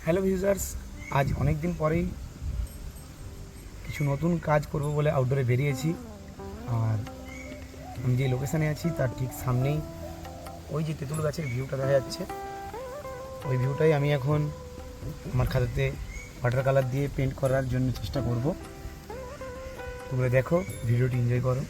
Hello ভিউজার্স, আজ অনেক দিন পরেই কিছু নতুন কাজ করব বলে আউটডোরে বেরিয়েছি। আর আমি যে লোকেশানে আছি তার ঠিক সামনেই ওই যে তেঁতুল গাছের ভিউটা দেখা যাচ্ছে, ওই ভিউটাই আমি এখন আমার খাতাতে ওয়াটার কালার দিয়ে পেন্ট করার জন্য চেষ্টা করব। তোমরা দেখো, ভিডিওটি এনজয় করো।